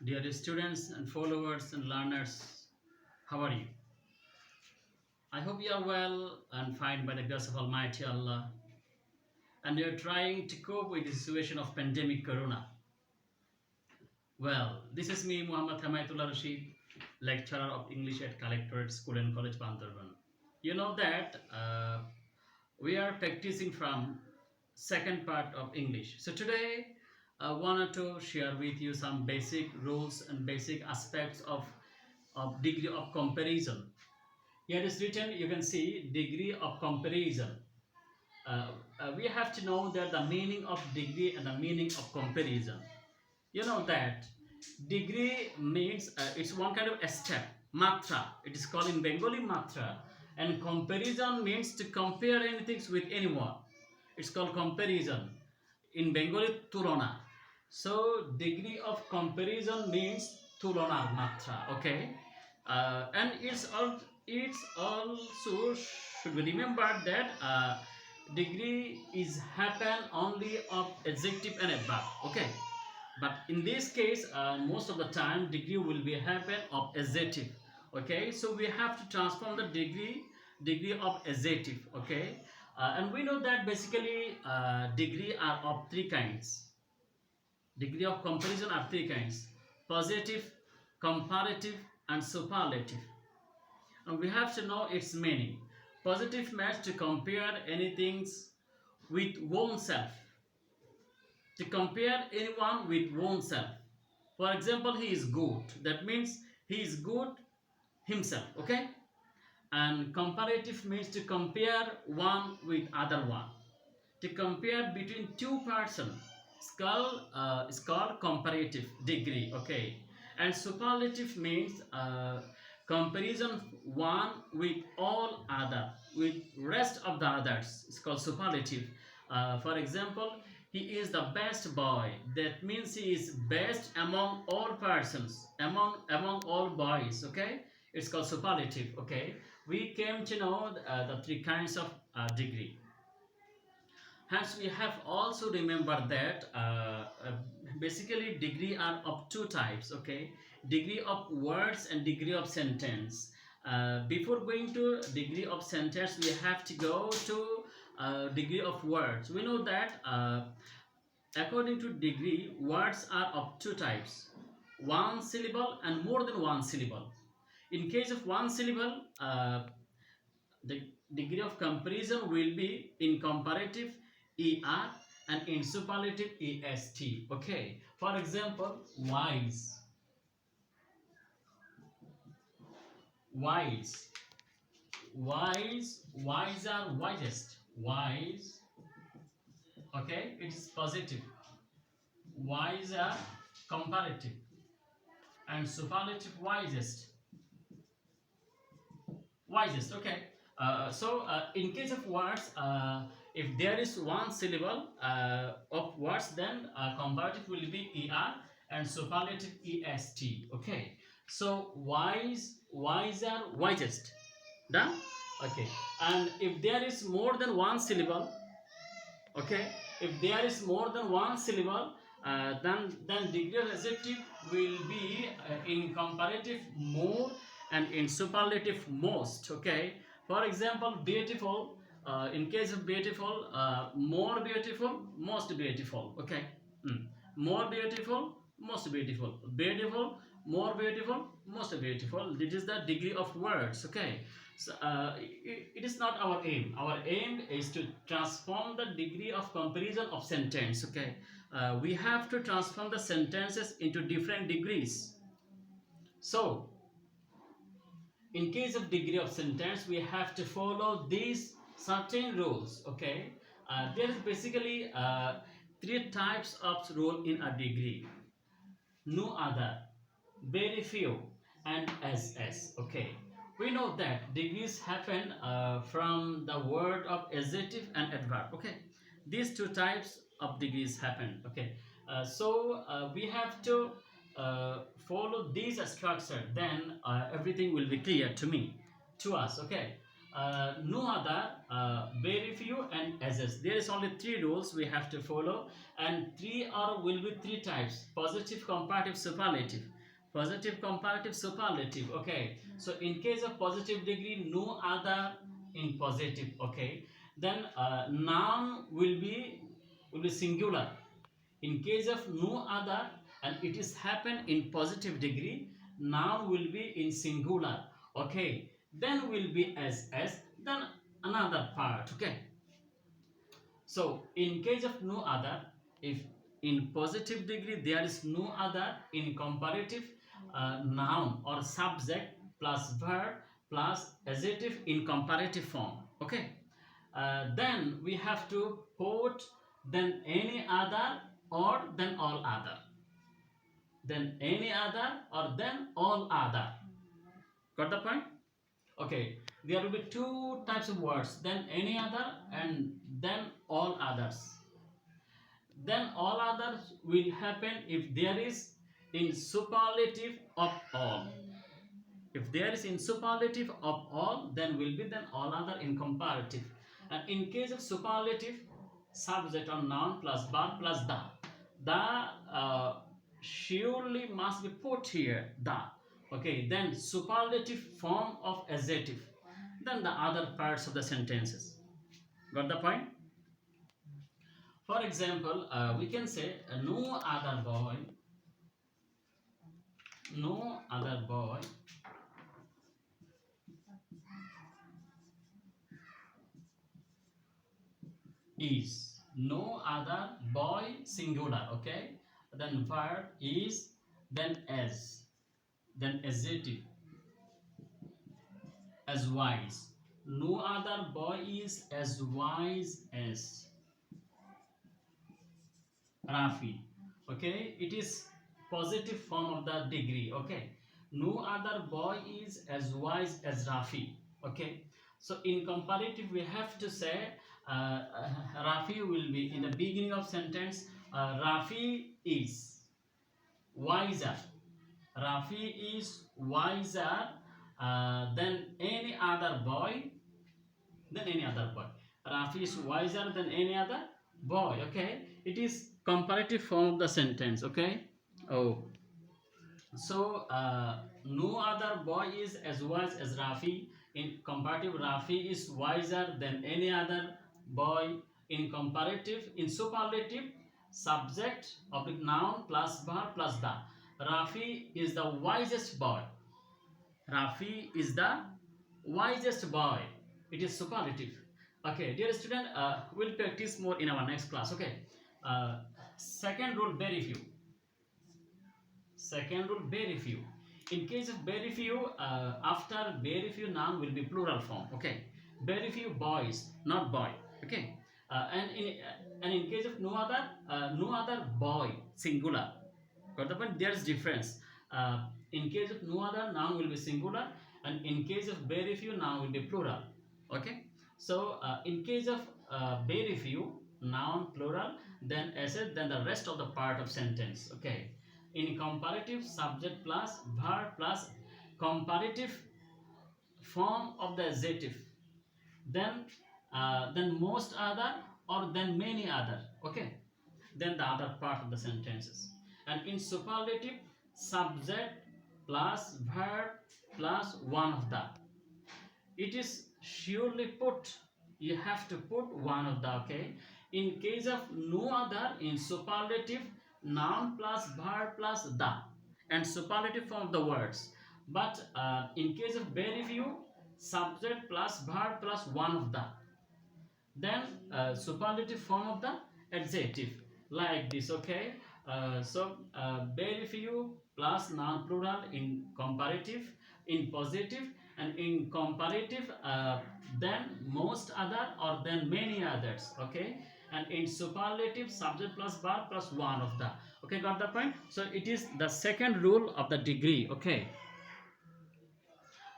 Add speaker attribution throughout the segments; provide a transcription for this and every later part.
Speaker 1: Dear students and followers and learners, how are you? I hope you are well and fine by the grace of Almighty Allah, and you are trying to cope with the situation of pandemic Corona. Well, this is me, Muhammad Hamaitullah Rashid, lecturer of English at Collectorate School and College, Bandharban. You know that we are practicing from second part of English. So today, I wanted to share with you some basic rules and basic aspects of degree of comparison. Here is written, you can see degree of comparison. We have to know that the meaning of degree and the meaning of comparison. You know that degree means it's one kind of a step, matra. It is called in Bengali matra, and comparison means to compare anything with anyone. It's called comparison. In Bengali, tulona. So degree of comparison means tulona matra. Okay, and it's also should be remembered that degree is happen only of adjective and adverb. Okay, but in this case most of the time degree will be happen of adjective. Okay, so we have to transform the degree of adjective. Okay, and we know that basically degree are of three kinds. Degree of comparison are three kinds: positive, comparative, and superlative. And we have to know its meaning. Positive means to compare anything with oneself, to compare anyone with oneself. For example, he is good, that means he is good himself. Okay, and comparative means to compare one with other one, to compare between two persons. It's called comparative degree. Okay, and superlative means comparison one with all other, with rest of the others. It's called superlative. For example, he is the best boy, that means he is best among all persons, among all boys. Okay, it's called superlative. Okay, we came to know the three kinds of degree. Hence, we have also remembered that basically degree are of two types. Okay, degree of words and degree of sentence. Before going to degree of sentence, we have to go to degree of words. We know that according to degree, words are of two types: one syllable and more than one syllable. In case of one syllable, the degree of comparison will be in comparative er and in superlative est. Okay, for example, wise, wise, wiser, wisest, wise. Okay, it is positive. Wiser, comparative, and superlative wisest, wisest. Okay, so in case of words, if there is one syllable of words, then comparative will be er and superlative est. Okay, so wise, wiser, wisest. Done. Okay, and if there is more than one syllable, okay, if there is more than one syllable, then degree of adjective will be in comparative more and in superlative most. Okay, for example, beautiful. In case of beautiful, more beautiful, most beautiful. Okay. More beautiful, most beautiful, beautiful, more beautiful, most beautiful. This is the degree of words. Okay, so it is not our aim. Our aim is to transform the degree of comparison of sentence. Okay, we have to transform the sentences into different degrees. So in case of degree of sentence, we have to follow these certain rules. Okay, there is basically three types of rule in a degree: no other, very few, and ss. Okay, we know that degrees happen from the word of adjective and adverb. Okay, these two types of degrees happen. Okay, so we have to follow this structure, then everything will be clear to me, to us. Okay, no other, very few, and SS. There is only three rules we have to follow, and three or will be three types: positive, comparative, superlative. Positive, comparative, superlative. Okay. So in case of positive degree, no other in positive. Okay. Then noun will be singular. In case of no other, and it is happen in positive degree, noun will be in singular. Okay, then will be as then another part. Okay, so in case of no other, if in positive degree there is no other, in comparative, noun or subject plus verb plus adjective in comparative form. Okay, then we have to put then any other or then all other, then any other or then all other. Got the point? Okay, there will be two types of words, then any other and then all others. Then all others will happen if there is in superlative of all. If there is in superlative of all, then will be then all other in comparative. And in case of superlative, subject or noun plus verb plus the surely must be put here, the. Okay, then superlative form of adjective, then the other parts of the sentences. Got the point? For example, we can say no other boy, no other boy is, no other boy singular. Okay, then verb is, then as, then adjective as wise. No other boy is as wise as Rafi. Okay, it is positive form of the degree. Okay, no other boy is as wise as Rafi. Okay, so in comparative we have to say Rafi will be in the beginning of sentence. Rafi is wiser. Rafi is wiser than any other boy. Than any other boy. Rafi is wiser than any other boy. Okay, it is comparative form of the sentence. Okay. Oh, so no other boy is as wise as Rafi. In comparative, Rafi is wiser than any other boy. In comparative, in superlative, subject of the noun plus verb plus the. Rafi is the wisest boy. Rafi is the wisest boy. It is superlative. Okay, dear student, we'll practice more in our next class. Okay. Second rule, very few. Second rule, very few. In case of very few, after very few, noun will be plural form. Okay, very few boys, not boy. Okay, and in case of no other boy, singular. Got the point? There's difference. In case of no other, noun will be singular, and in case of very few, noun will be plural. Okay, so in case of very few, noun plural, then asset, then the rest of the part of sentence. Okay, in comparative, subject plus verb plus comparative form of the adjective, then most other or then many other. Okay, then the other part of the sentences. And in superlative, subject plus verb plus one of the. It is surely put, you have to put one of the. Okay, in case of no other, in superlative, noun plus verb plus the, and superlative form of the words. But in case of very few, subject plus verb plus one of the, then superlative form of the adjective, like this. Okay, very few plus noun plural in comparative, in positive, and in comparative, then most other or then many others. Okay, and in superlative, subject plus verb plus one of the. Okay, got the point? So it is the second rule of the degree. Okay,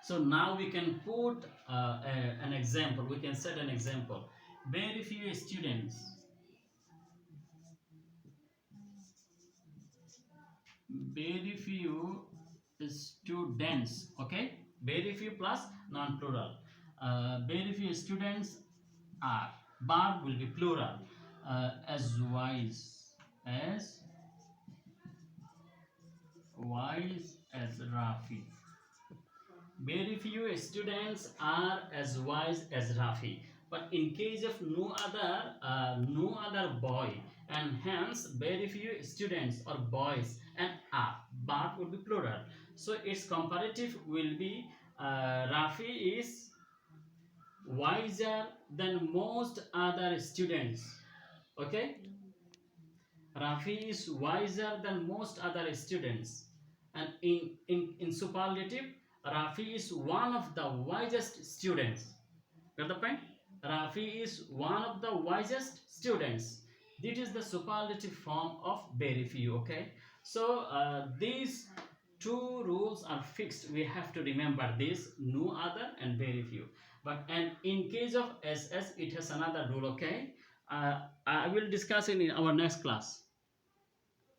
Speaker 1: so now we can put an example, we can set an example. Very few students, very few students. Okay, very few plus non-plural. Very few students are. Barb will be plural. As wise as Rafi. Very few students are as wise as Rafi. But in case of no other boy, and hence very few students or boys and are, but would be plural. So its comparative will be Rafi is wiser than most other students. Okay, Rafi is wiser than most other students. And in superlative, Rafi is one of the wisest students. Got the point? Rafi is one of the wisest students. This is the superlative form of very few. Okay. So these two rules are fixed. We have to remember this: no other and very few. But and in case of SS, it has another rule. Okay. I will discuss in our next class.